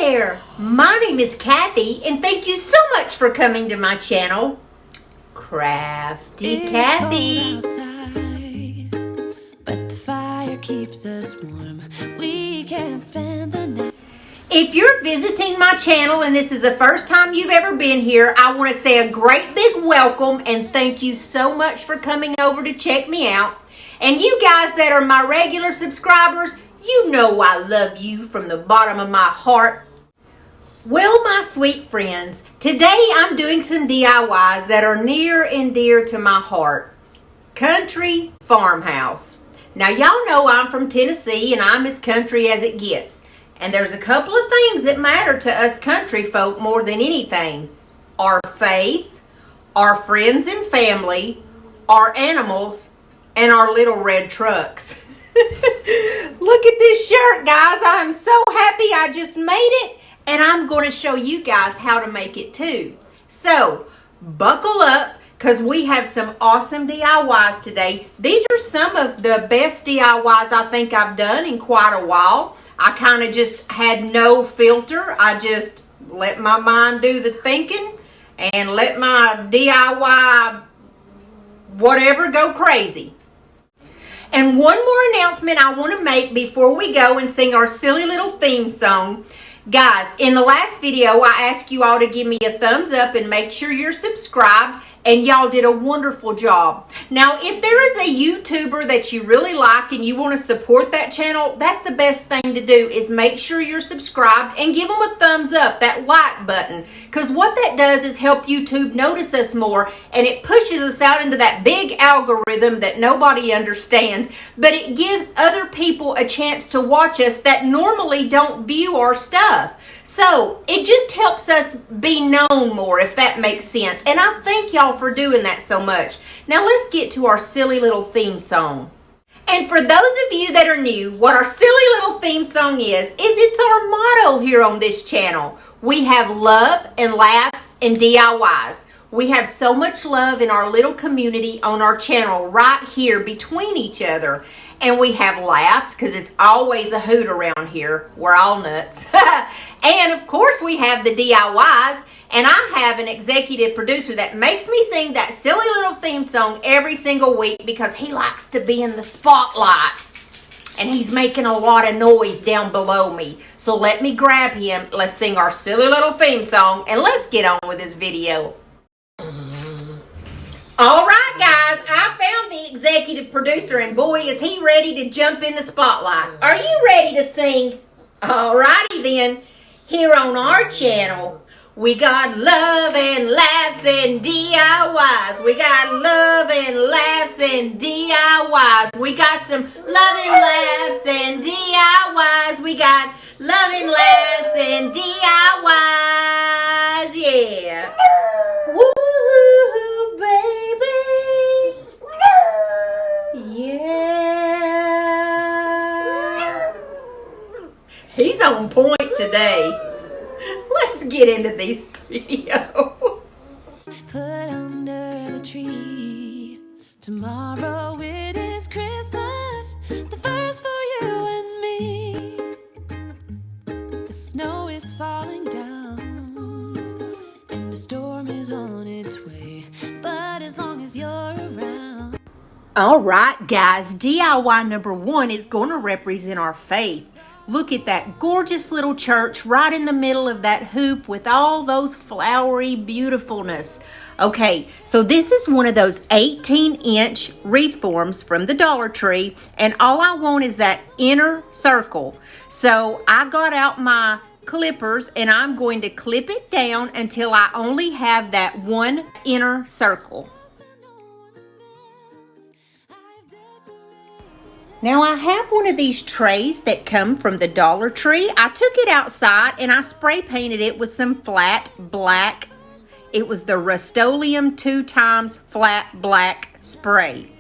there, my name is Kathy and thank you so much for coming to my channel, Crafty Kathy. But the fire keeps us warm. We can spend the night. If you're visiting my channel and this is the first time you've ever been here, I want to say a great big welcome and thank you so much for coming over to check me out. And you guys that are my regular subscribers, you know I love you from the bottom of my heart. Well, my sweet friends, today I'm doing some DIYs that are near and dear to my heart. Country farmhouse. Now y'all know I'm from Tennessee and I'm as country as it gets. And there's a couple of things that matter to us country folk more than anything. Our faith, our friends and family, our animals, and our little red trucks. Look at this shirt, guys. I'm so happy I just made it. And I'm going to show you guys how to make it too. So, buckle up because we have some awesome DIYs today. These are some of the best DIYs I think I've done in quite a while. I kind of just had no filter. I just let my mind do the thinking and let my DIY whatever go crazy. And one more announcement I want to make before we go and sing our silly little theme song. Guys, in the last video, I asked you all to give me a thumbs up and make sure you're subscribed. And y'all did a wonderful job. Now, if there is a YouTuber that you really like and you want to support that channel, that's the best thing to do is make sure you're subscribed and give them a thumbs up, that like button. Because what that does is help YouTube notice us more and it pushes us out into that big algorithm that nobody understands. But it gives other people a chance to watch us that normally don't view our stuff. So it just helps us be known more, if that makes sense. And I thank y'all for doing that so much. Now let's get to our silly little theme song. And for those of you that are new, what our silly little theme song is it's our motto here on this channel. We have love and laughs and DIYs. We have so much love in our little community on our channel right here between each other. And we have laughs because it's always a hoot around here. We're all nuts. And of course we have the DIYs. And I have an executive producer that makes me sing that silly little theme song every single week because he likes to be in the spotlight. And he's making a lot of noise down below me. So let me grab him. Let's sing our silly little theme song and let's get on with this video. All right, guys, I found the executive producer, and boy, is he ready to jump in the spotlight. Are you ready to sing? All righty then. Here on our channel, we got love and laughs and DIYs. We got love and laughs and DIYs. We got some love and laughs and DIYs. We got love and laughs and DIYs. Yeah. Woo, baby. Yeah. He's on point today. Let's get into this video. Put under the tree. Tomorrow it is Christmas. The first for you and me. The snow is falling down. And the storm is on its way. But as long as you're around. All right, guys. DIY number 1 is going to represent our faith. Look at that gorgeous little church right in the middle of that hoop with all those flowery beautifulness. Okay, so this is one of those 18-inch wreath forms from the Dollar Tree, and all I want is that inner circle. So I got out my clippers and I'm going to clip it down until I only have that one inner circle. Now I have one of these trays that come from the Dollar Tree. I took it outside and I spray painted it with some flat black. It was the Rust-Oleum 2x flat black spray.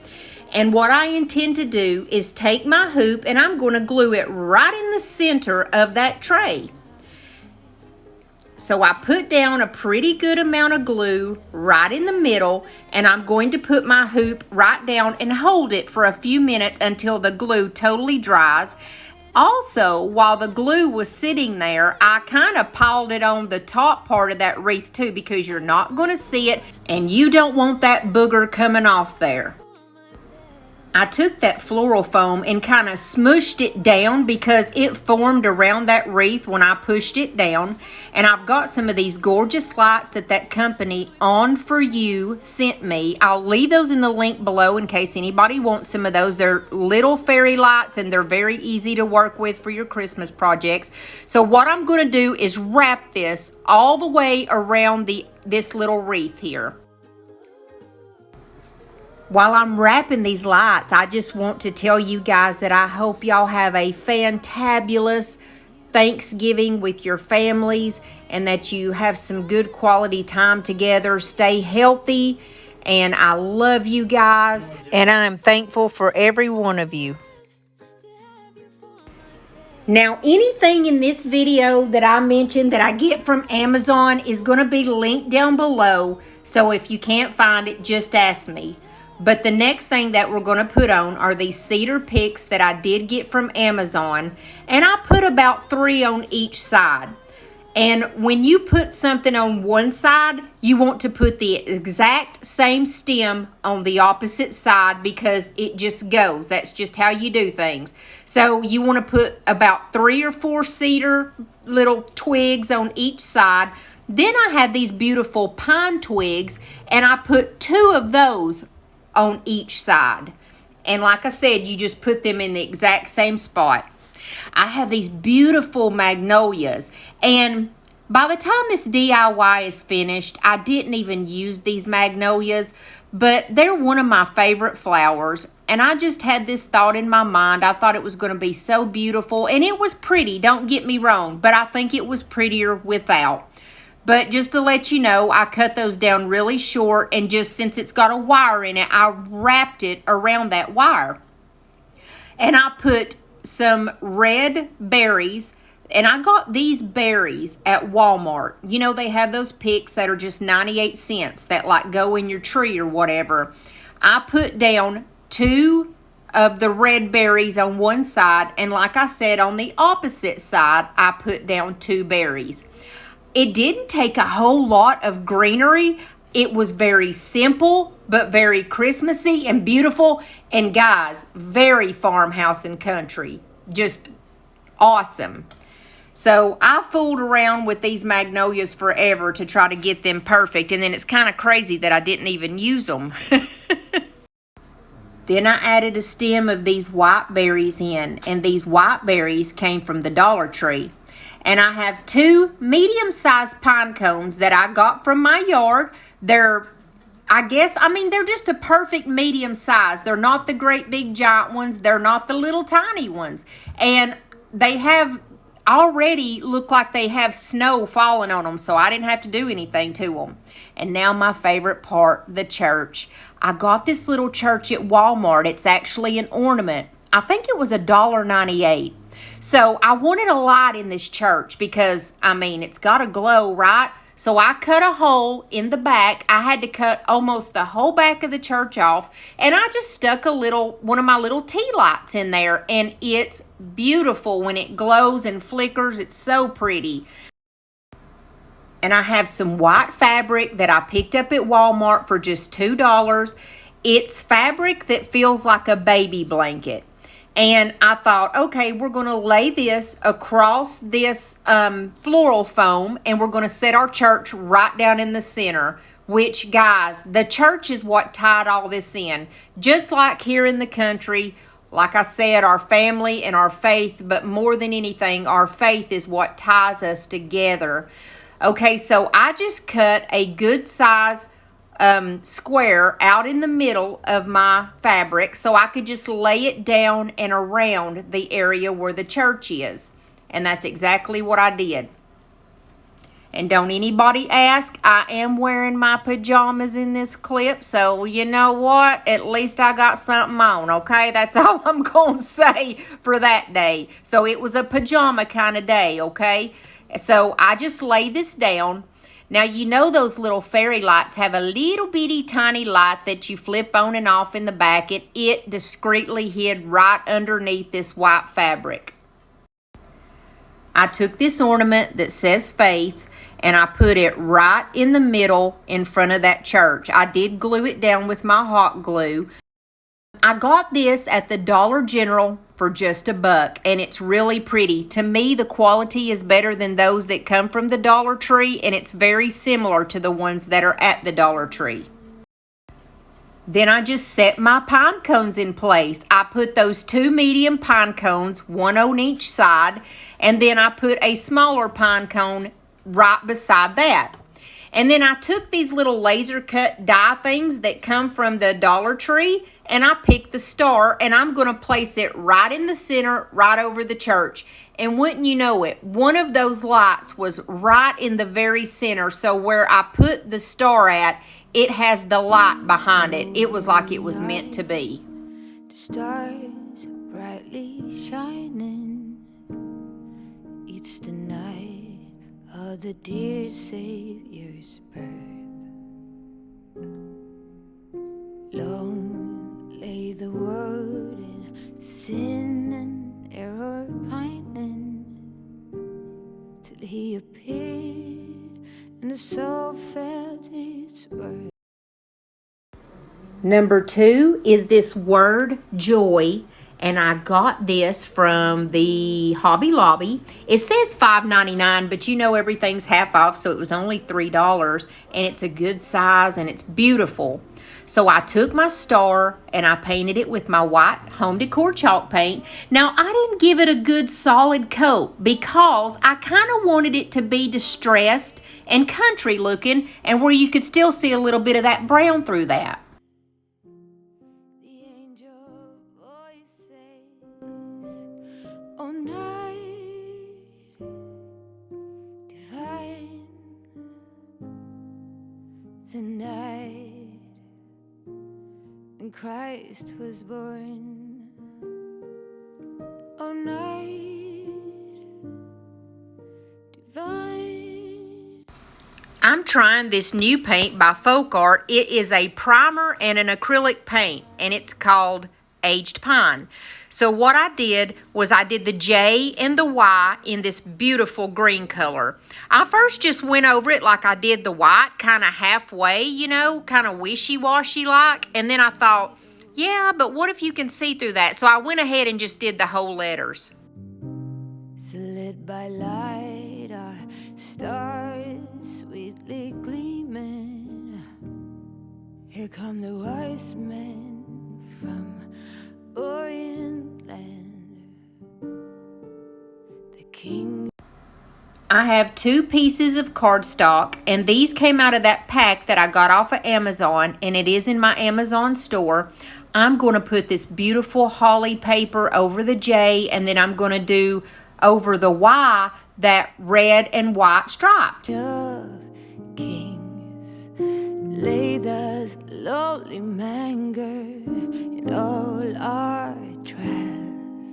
And what I intend to do is take my hoop and I'm going to glue it right in the center of that tray. So I put down a pretty good amount of glue right in the middle, and I'm going to put my hoop right down and hold it for a few minutes until the glue totally dries. Also, while the glue was sitting there, I kind of piled it on the top part of that wreath too, because you're not going to see it and you don't want that booger coming off there. I took that floral foam and kind of smushed it down because it formed around that wreath when I pushed it down. And I've got some of these gorgeous lights that company On For You sent me. I'll leave those in the link below in case anybody wants some of those. They're little fairy lights and they're very easy to work with for your Christmas projects. So what I'm going to do is wrap this all the way around this little wreath here. While I'm wrapping these lights, I just want to tell you guys that I hope y'all have a fantabulous Thanksgiving with your families and that you have some good quality time together. Stay healthy, and I love you guys, and I'm thankful for every one of you. Now, anything in this video that I mentioned that I get from Amazon is going to be linked down below, so if you can't find it, just ask me. But the next thing that we're going to put on are these cedar picks that I did get from Amazon. And I put about 3 on each side. And when you put something on one side, you want to put the exact same stem on the opposite side because it just goes. That's just how you do things. So you want to put about 3 or 4 cedar little twigs on each side. Then I have these beautiful pine twigs and I put 2 of those on each side. And like I said, you just put them in the exact same spot. I have these beautiful magnolias, and by the time this DIY is finished, I didn't even use these magnolias, but they're one of my favorite flowers, and I just had this thought in my mind. I thought it was going to be so beautiful, and it was pretty, don't get me wrong, but I think it was prettier without. But just to let you know, I cut those down really short, and just since it's got a wire in it, I wrapped it around that wire. And I put some red berries, and I got these berries at Walmart. You know, they have those picks that are just 98 cents that like go in your tree or whatever. I put down 2 of the red berries on one side, and like I said, on the opposite side, I put down 2 berries. It didn't take a whole lot of greenery. It was very simple, but very Christmassy and beautiful. And guys, very farmhouse and country. Just awesome. So I fooled around with these magnolias forever to try to get them perfect. And then it's kind of crazy that I didn't even use them. Then I added a stem of these white berries in. And these white berries came from the Dollar Tree. And I have 2 medium-sized pine cones that I got from my yard. They're, they're just a perfect medium size. They're not the great big giant ones. They're not the little tiny ones. And they have already look like they have snow falling on them, so I didn't have to do anything to them. And now my favorite part, the church. I got this little church at Walmart. It's actually an ornament. I think it was $1.98. So I wanted a light in this church because, it's got to glow, right? So I cut a hole in the back. I had to cut almost the whole back of the church off. And I just stuck one of my little tea lights in there. And it's beautiful when it glows and flickers. It's so pretty. And I have some white fabric that I picked up at Walmart for just $2. It's fabric that feels like a baby blanket. And I thought, okay, we're going to lay this across this floral foam, and we're going to set our church right down in the center, which, guys, the church is what tied all this in. Just like here in the country, like I said, our family and our faith, but more than anything, our faith is what ties us together. Okay, so I just cut a good size square out in the middle of my fabric so I could just lay it down and around the area where the church is. And that's exactly what I did. And don't anybody ask, I am wearing my pajamas in this clip, so you know what? At least I got something on, okay? That's all I'm going to say for that day. So it was a pajama kind of day, okay? So I just laid this down. Now, you know those little fairy lights have a little bitty tiny light that you flip on and off in the back. It discreetly hid right underneath this white fabric. I took this ornament that says faith and I put it right in the middle in front of that church. I did glue it down with my hot glue. I got this at the Dollar General for just $1, and it's really pretty. To me, the quality is better than those that come from the Dollar Tree, and it's very similar to the ones that are at the Dollar Tree. Then I just set my pine cones in place. I put those 2 medium pine cones, 1 on each side, and then I put a smaller pine cone right beside that. And then I took these little laser cut die things that come from the Dollar Tree, and I picked the star, and I'm going to place it right in the center, right over the church. And wouldn't you know it, one of those lights was right in the very center. So where I put the star at, it has the light behind it. It was like it was meant to be. The stars brightly shining. It's the night of the dear Savior's birth. Long lay the world in sin and error pining, till he appeared and the soul felt its worth. Number 2 is this word joy, and I got this from the Hobby Lobby. It says $5.99, but you know everything's half off, so it was only $3, and it's a good size and it's beautiful. So I took my star and I painted it with my white home decor chalk paint. Now, I didn't give it a good solid coat because I kind of wanted it to be distressed and country looking, and where you could still see a little bit of that brown through that. The angel voice says, "Oh, night divine, the night when Christ was born. Oh, night divine." I'm trying this new paint by Folk Art. It is a primer and an acrylic paint, and it's called Aged Pine. So what I did was I did the J and the Y in this beautiful green color. I first just went over it like I did the white, kind of halfway, you know, kind of wishy-washy like. And then I thought, yeah, but what if you can see through that? So I went ahead and just did the whole letters. So lit by light are stars sweetly gleaming. Here come the wise men from Orient land. The king. I have 2 pieces of cardstock, and these came out of that pack that I got off of Amazon, and it is in my Amazon store. I'm going to put this beautiful holly paper over the J, and then I'm going to do over the Y that red and white striped. Of kings lay thus lowly manger in all our trials,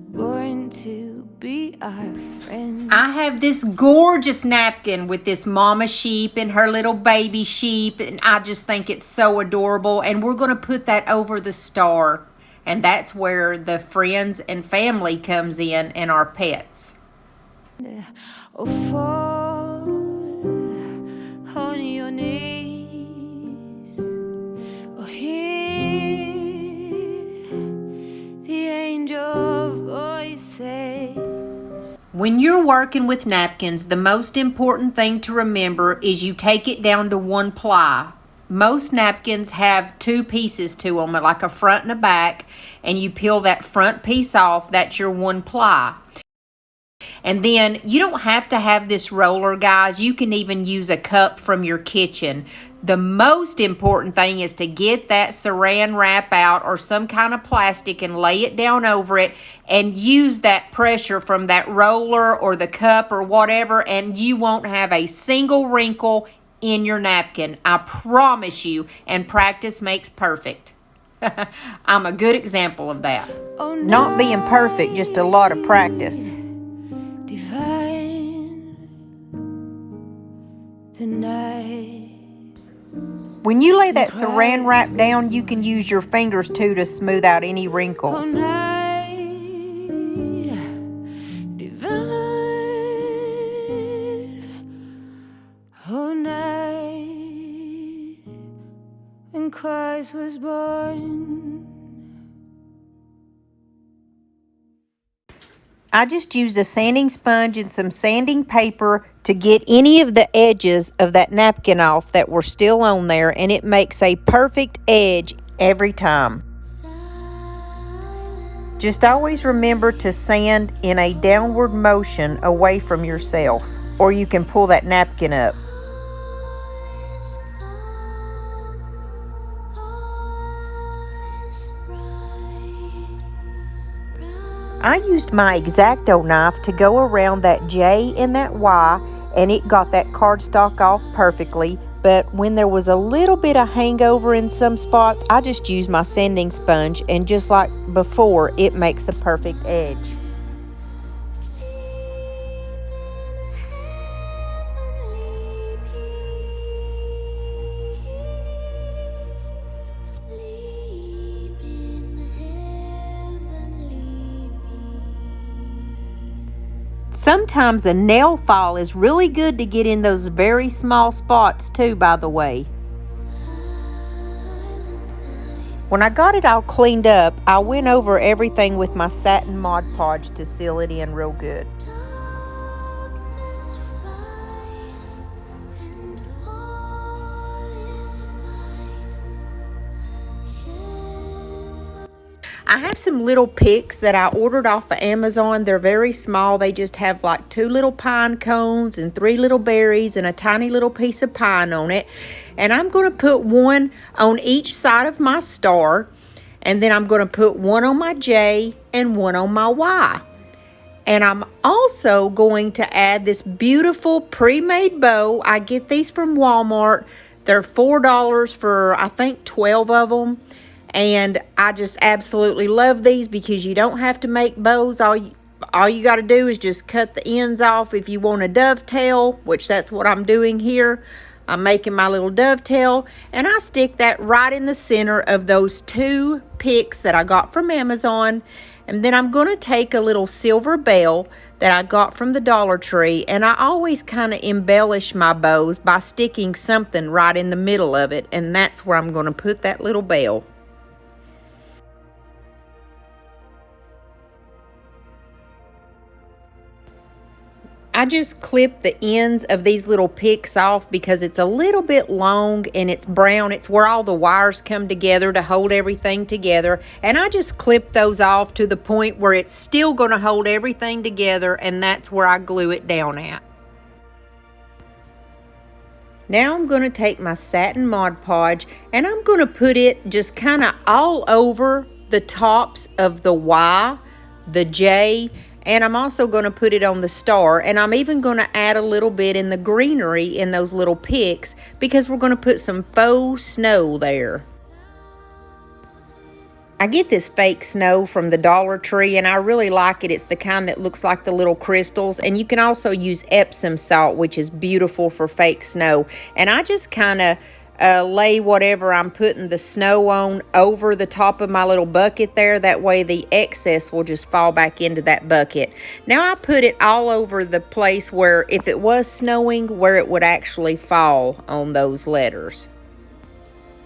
born to be our friend. I have this gorgeous napkin with this mama sheep and her little baby sheep, and I just think it's so adorable, and we're going to put that over the star, and that's where the friends and family comes in and our pets. Oh, fall on your knees. Oh, hear the angel voices. When you're working with napkins, the most important thing to remember is you take it down to 1 ply. Most napkins have 2 pieces to them, like a front and a back, and you peel that front piece off. That's your 1 ply. And then you don't have to have this roller, guys. You can even use a cup from your kitchen. The most important thing is to get that saran wrap out or some kind of plastic and lay it down over it and use that pressure from that roller or the cup or whatever, and you won't have a single wrinkle in your napkin. I promise you, and practice makes perfect. I'm a good example of that. Oh, Not being perfect, just a lot of practice. Divine, the night. When you lay that saran wrap down, you can use your fingers too to smooth out any Oh, wrinkles. night divine. Christ was born. I just used a sanding sponge and some sanding paper to get any of the edges of that napkin off that were still on there, and it makes a perfect edge every time. Just always remember to sand in a downward motion away from yourself, or you can pull that napkin up. I used my X-Acto knife to go around that J and that Y, and it got that cardstock off perfectly. But when there was a little bit of hangover in some spots, I just used my sanding sponge, and just like before, it makes a perfect edge. Sometimes a nail file is really good to get in those very small spots too, by the way. When I got it all cleaned up, I went over everything with my satin Mod Podge to seal it in real good. I have some little picks that I ordered off of Amazon. They're very small. They just have like 2 little pine cones and 3 little berries and a tiny little piece of pine on it. And I'm going to put one on each side of my star. And then I'm going to put one on my J and one on my Y. And I'm also going to add this beautiful pre-made bow. I get these from Walmart. They're $4 for, I think, 12 of them. And I just absolutely love these because you don't have to make bows. All you got to do is just cut the ends off if you want a dovetail, which that's what I'm doing here. I'm making my little dovetail, and I stick that right in the center of those 2 picks that I got from Amazon. And then I'm going to take a little silver bell that I got from the Dollar Tree, and I always kind of embellish my bows by sticking something right in the middle of it, and that's where I'm going to put that little bell. I just clip the ends of these little picks off because it's a little bit long and it's brown. It's where all the wires come together to hold everything together. And I just clip those off to the point where it's still going to hold everything together, and that's where I glue it down at. Now I'm going to take my satin Mod Podge and I'm going to put it just kind of all over the tops of the Y, the J, and I'm also going to put it on the star, and I'm even going to add a little bit in the greenery in those little picks because we're going to put some faux snow there. I get this fake snow from the Dollar Tree, and I really like it. It's the kind that looks like the little crystals, and you can also use Epsom salt, which is beautiful for fake snow. And I just kind of lay whatever I'm putting the snow on over the top of my little bucket there. That way the excess will just fall back into that bucket. Now I put it all over the place where if it was snowing, where it would actually fall on those letters.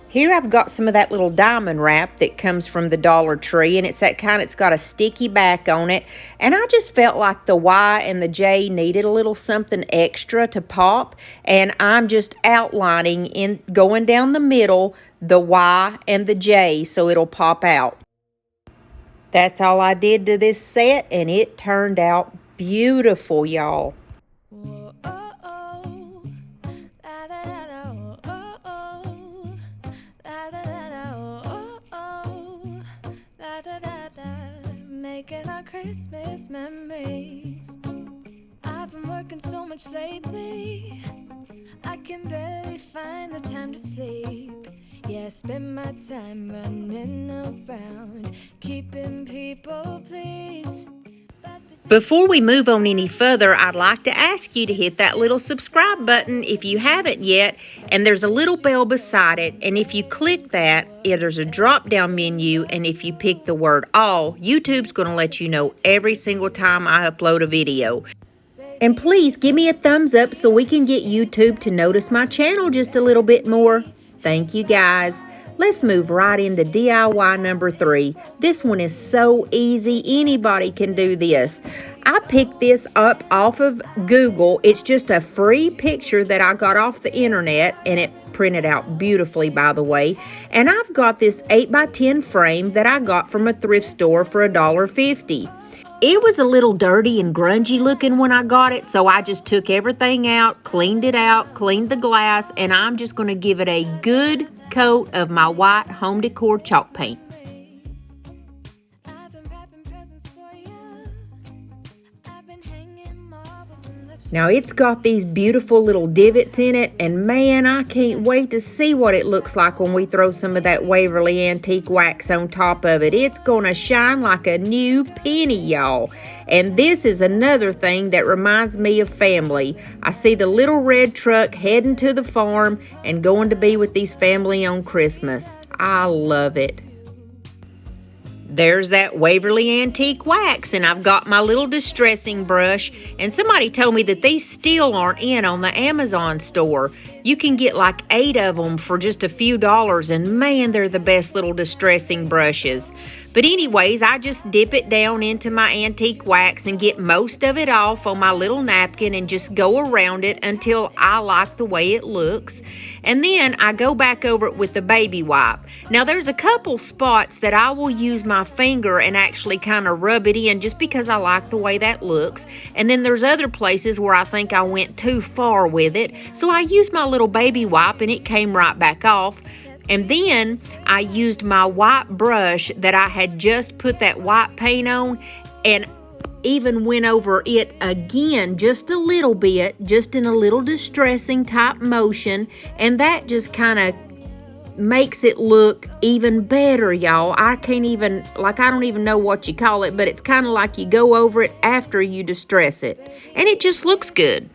Here I've got some of that little diamond wrap that comes from the Dollar Tree, and it's that kind, it's got a sticky back on it. And I just felt like the Y and the J needed a little something extra to pop, and I'm just outlining in going down the middle the Y and the J so it'll pop out. That's all I did to this set, and it turned out beautiful, y'all. Making our Christmas memories. I've been working so much lately, I can barely find the time to sleep. Yeah, I spend my time running around, keeping people pleased. Before we move on any further, I'd like to ask you to hit that little subscribe button if you haven't yet, and there's a little bell beside it, and if you click that, there's a drop-down menu, and if you pick the word all, YouTube's going to let you know every single time I upload a video. And please give me a thumbs up so we can get YouTube to notice my channel just a little bit more. Thank you guys. let's move right into DIY number 3. This one is so easy. Anybody can do this. I picked this up off of Google. It's just a free picture that I got off the internet, and it printed out beautifully, by the way. And I've got this 8x10 frame that I got from a thrift store for $1.50. It was a little dirty and grungy looking when I got it, so I just took everything out, cleaned it out, cleaned the glass, and I'm just going to give it a good coat of my white home decor chalk paint. Now it's got these beautiful little divots in it, and man, I can't wait to see what it looks like when we throw some of that Waverly Antique wax on top of it. It's gonna shine like a new penny, y'all. And this is another thing that reminds me of family. I see the little red truck heading to the farm and going to be with these family on Christmas. I love it. There's that Waverly Antique wax, and I've got my little distressing brush, and somebody told me that these still aren't in on the Amazon store. You can get like 8 of them for just a few dollars, and man, they're the best little distressing brushes. But anyways, I just dip it down into my antique wax and get most of it off on my little napkin and just go around it until I like the way it looks. And then I go back over it with the baby wipe. Now there's a couple spots that I will use my finger and actually kind of rub it in just because I like the way that looks. And then there's other places where I think I went too far with it. So I used my little baby wipe and it came right back off. And then I used my white brush that I had just put that white paint on and even went over it again just a little bit, just in a little distressing type motion. And that just kind of makes it look even better, y'all. I don't even know what you call it, but it's kind of like you go over it after you distress it. And it just looks good.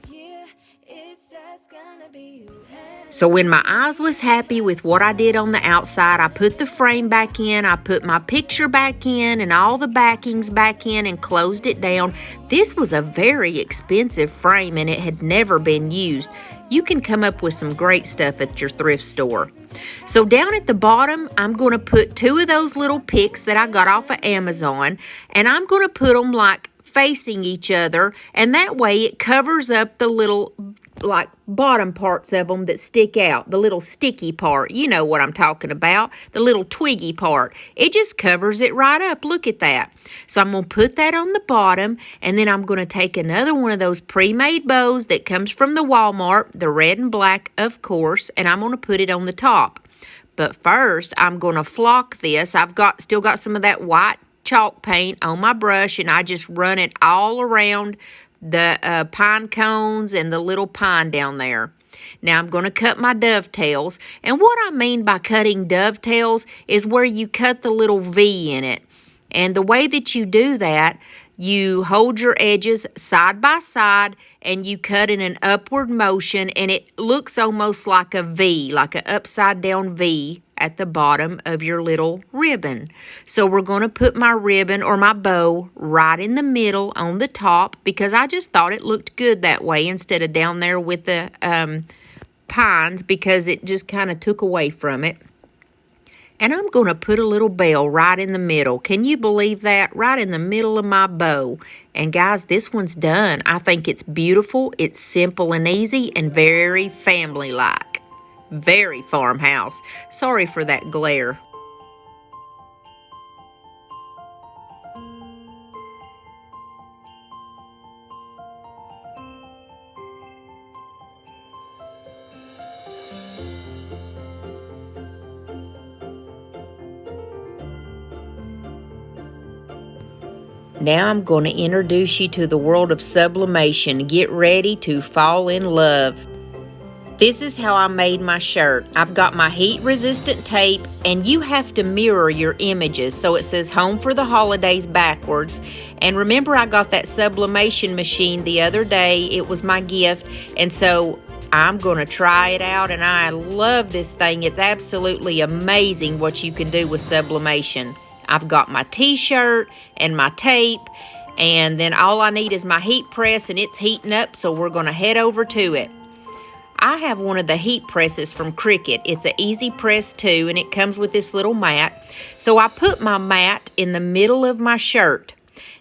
So when my eyes was happy with what I did on the outside, I put the frame back in, I put my picture back in and all the backings back in and closed it down. This was a very expensive frame and it had never been used. You can come up with some great stuff at your thrift store. So down at the bottom, I'm going to put 2 of those little picks that I got off of Amazon, and I'm going to put them like facing each other, and that way it covers up the little like bottom parts of them that stick out, the little sticky part. You know what I'm talking about, the little twiggy part. It just covers it right up. Look at that. So I'm going to put that on the bottom, and then I'm going to take another one of those pre-made bows that comes from the Walmart, the red and black, of course, and I'm going to put it on the top. But first, I'm going to flock this. I've still got some of that white chalk paint on my brush, and I just run it all around the pine cones and the little pine down there. Now I'm going to cut my dovetails, and what I mean by cutting dovetails is where you cut the little V in it. And the way that you do that, you hold your edges side by side and you cut in an upward motion, and it looks almost like a V, like an upside down V at the bottom of your little ribbon. So we're going to put my ribbon or my bow right in the middle on the top because I just thought it looked good that way instead of down there with the pines, because it just kind of took away from it. And I'm going to put a little bell right in the middle. Can you believe that? Right in the middle of my bow. And guys, this one's done. I think it's beautiful. It's simple and easy and very family-like. Very farmhouse. Sorry for that glare. Now I'm going to introduce you to the world of sublimation. Get ready to fall in love. This is how I made my shirt. I've got my heat-resistant tape, and you have to mirror your images. So it says Home for the Holidays backwards. And remember, I got that sublimation machine the other day. It was my gift. And so I'm going to try it out, and I love this thing. It's absolutely amazing what you can do with sublimation. I've got my t-shirt and my tape, and then all I need is my heat press, and it's heating up, so we're going to head over to it. I have one of the heat presses from Cricut. It's an easy press too, and it comes with this little mat. So I put my mat in the middle of my shirt.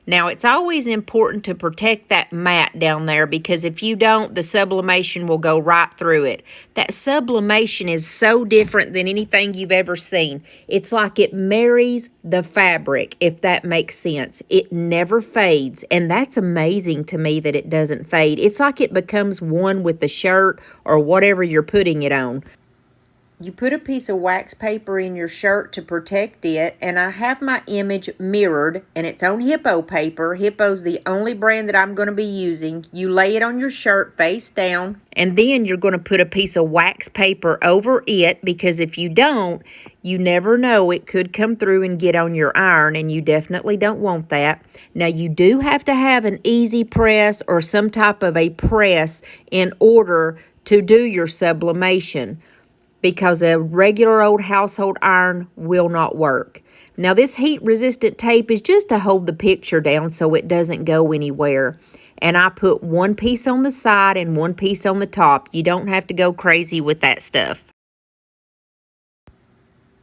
Now, it's always important to protect that mat down there because if you don't, the sublimation will go right through it. That sublimation is so different than anything you've ever seen. It's like it marries the fabric, if that makes sense. It never fades, and that's amazing to me that it doesn't fade. It's like it becomes one with the shirt or whatever you're putting it on. You put a piece of wax paper in your shirt to protect it, and I have my image mirrored, and it's on Hippo paper. Hippo's the only brand that I'm going to be using. You lay it on your shirt face down, and then you're going to put a piece of wax paper over it, because if you don't, you never know, it could come through and get on your iron, and you definitely don't want that. Now, you do have to have an easy press or some type of a press in order to do your sublimation, because a regular old household iron will not work. Now, this heat-resistant tape is just to hold the picture down so it doesn't go anywhere. And I put one piece on the side and one piece on the top. You don't have to go crazy with that stuff.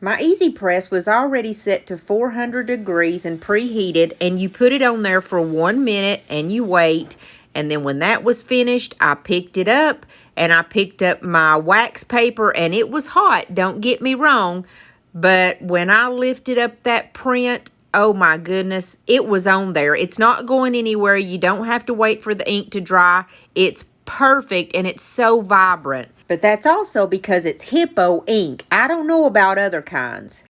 My easy press was already set to 400 degrees and preheated, and you put it on there for 1 minute and you wait. And then when that was finished, I picked it up and I picked up my wax paper, and it was hot, don't get me wrong. But when I lifted up that print, oh my goodness, it was on there. It's not going anywhere. You don't have to wait for the ink to dry. It's perfect, and it's so vibrant. But that's also because it's Hippo ink. I don't know about other kinds.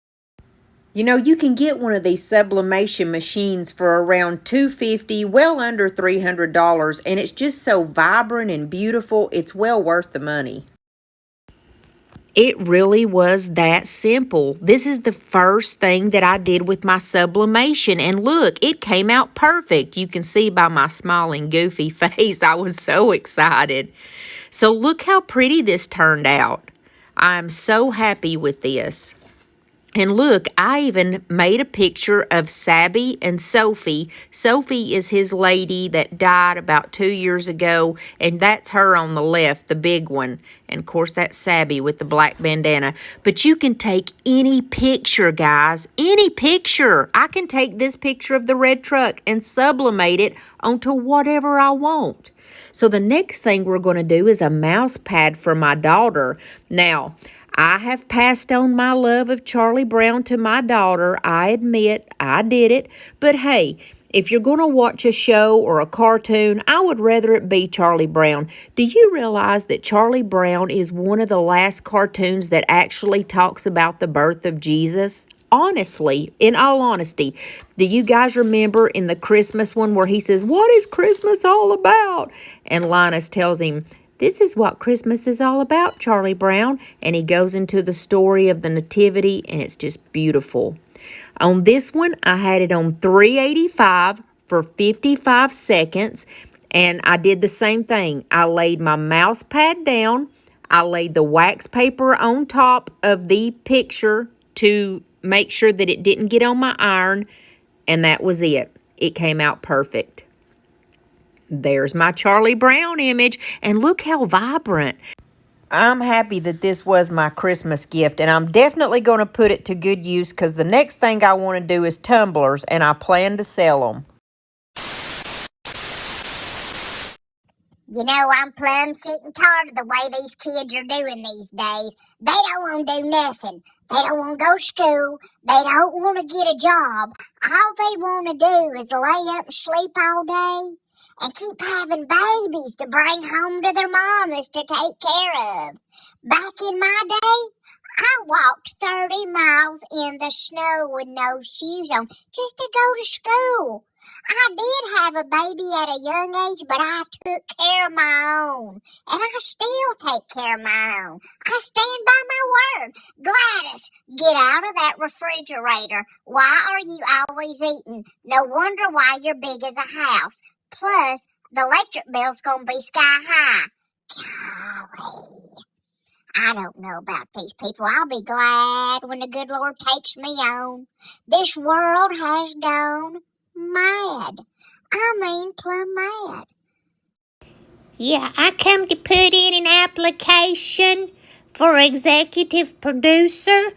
You know, you can get one of these sublimation machines for around $250, well under $300, and it's just so vibrant and beautiful. It's well worth the money. It really was that simple. This is the first thing that I did with my sublimation, and look, it came out perfect. You can see by my smiling, goofy face, I was so excited. So look how pretty this turned out. I'm so happy with this. And look, I even made a picture of Sabby and Sophie. Sophie is his lady that died about 2 years ago, and that's her on the left, the big one. And, of course, that's Sabby with the black bandana. But you can take any picture, guys, any picture. I can take this picture of the red truck and sublimate it onto whatever I want. So the next thing we're going to do is a mouse pad for my daughter. Now, I have passed on my love of Charlie Brown to my daughter. I admit I did it. But hey, if you're going to watch a show or a cartoon, I would rather it be Charlie Brown. Do you realize that Charlie Brown is one of the last cartoons that actually talks about the birth of Jesus? Honestly, in all honesty, do you guys remember in the Christmas one where he says, "What is Christmas all about?" And Linus tells him, "This is what Christmas is all about, Charlie Brown." And he goes into the story of the nativity, and it's just beautiful. On this one, I had it on 385 for 55 seconds, and I did the same thing. I laid my mouse pad down. I laid the wax paper on top of the picture to make sure that it didn't get on my iron, and that was it. It came out perfect. There's my Charlie Brown image, and look how vibrant. I'm happy that this was my Christmas gift, and I'm definitely going to put it to good use because the next thing I want to do is tumblers, and I plan to sell them. You know, I'm plumb sick and tired of the way these kids are doing these days. They don't want to do nothing. They don't want to go to school. They don't want to get a job. All they want to do is lay up and sleep all day and keep having babies to bring home to their mamas to take care of. Back in my day, I walked 30 miles in the snow with no shoes on just to go to school. I did have a baby at a young age, but I took care of my own. And I still take care of my own. I stand by my word. Gladys, get out of that refrigerator. Why are you always eating? No wonder why you're big as a house. Plus, the electric bill's gonna be sky high. Golly. I don't know about these people. I'll be glad when the good Lord takes me on. This world has gone mad. I mean, plumb mad. Yeah, I come to put in an application for executive producer.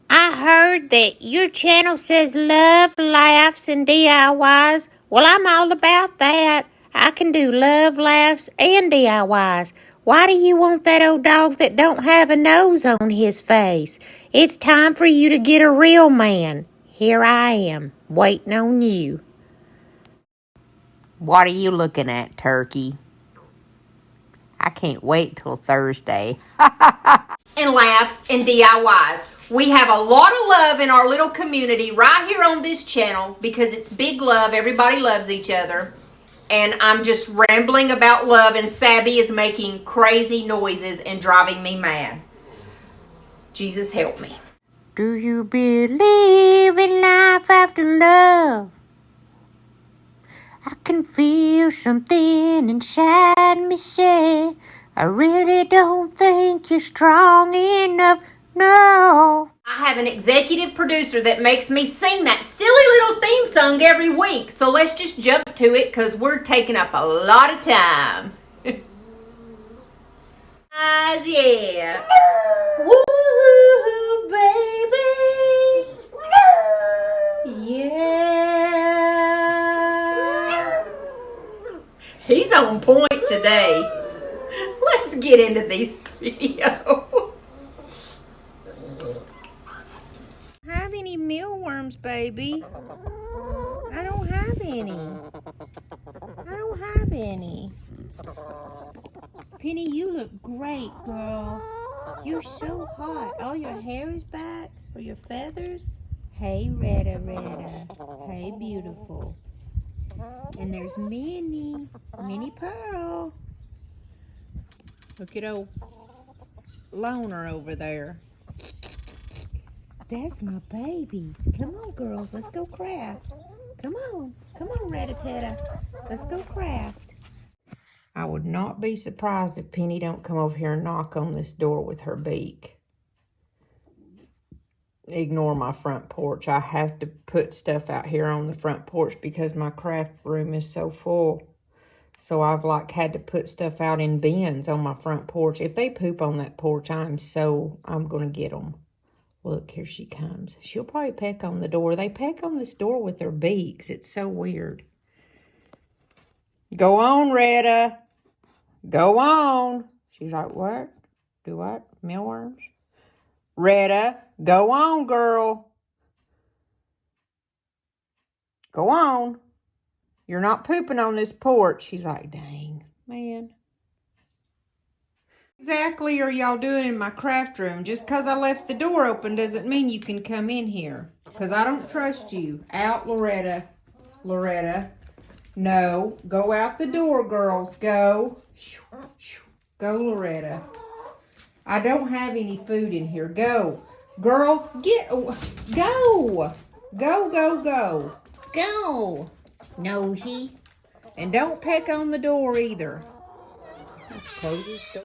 I heard that your channel says love, laughs, and DIYs. Well, I'm all about that. I can do love, laughs, and DIYs. Why do you want that old dog that don't have a nose on his face? It's time for you to get a real man. Here I am, waiting on you. What are you looking at, Turkey? I can't wait till Thursday. And laughs and DIYs. We have a lot of love in our little community right here on this channel because it's big love. Everybody loves each other. And I'm just rambling about love, and Sabby is making crazy noises and driving me mad. Jesus help me. Do you believe in life after love? I can feel something inside me say, I really don't think you're strong enough, no. I have an executive producer that makes me sing that silly little theme song every week. So let's just jump to it because we're taking up a lot of time. Yeah. Woo, baby. Yeah. He's on point today. Let's get into this video. Have any mealworms, baby? I don't have any. I don't have any. Penny, you look great, girl. You're so hot. All your hair is back for your feathers. Hey, Retta. Hey, beautiful. And there's Minnie Pearl. Look at old Loner over there. That's my babies. Come on, girls. Let's go craft. Come on, Retta-Tetta. Let's go craft. I would not be surprised if Penny don't come over here and knock on this door with her beak. Ignore my front porch. I have to put stuff out here on the front porch because my craft room is so full. So I've had to put stuff out in bins on my front porch. If they poop on that porch, I'm going to get them. Look, here she comes. She'll probably peck on the door. They peck on this door with their beaks. It's so weird. Go on, Retta. Go on. She's like, what? Do what? Mealworms? Retta, go on, girl. Go on. You're not pooping on this porch. She's like, dang, man. Exactly are y'all doing in my craft room? Just because I left the door open doesn't mean you can come in here. Because I don't trust you. Out, Loretta. No, go out the door, girls. Go. Go, Loretta. I don't have any food in here. Go. Girls, go. Go. Nosy. And don't peck on the door either. Close this door.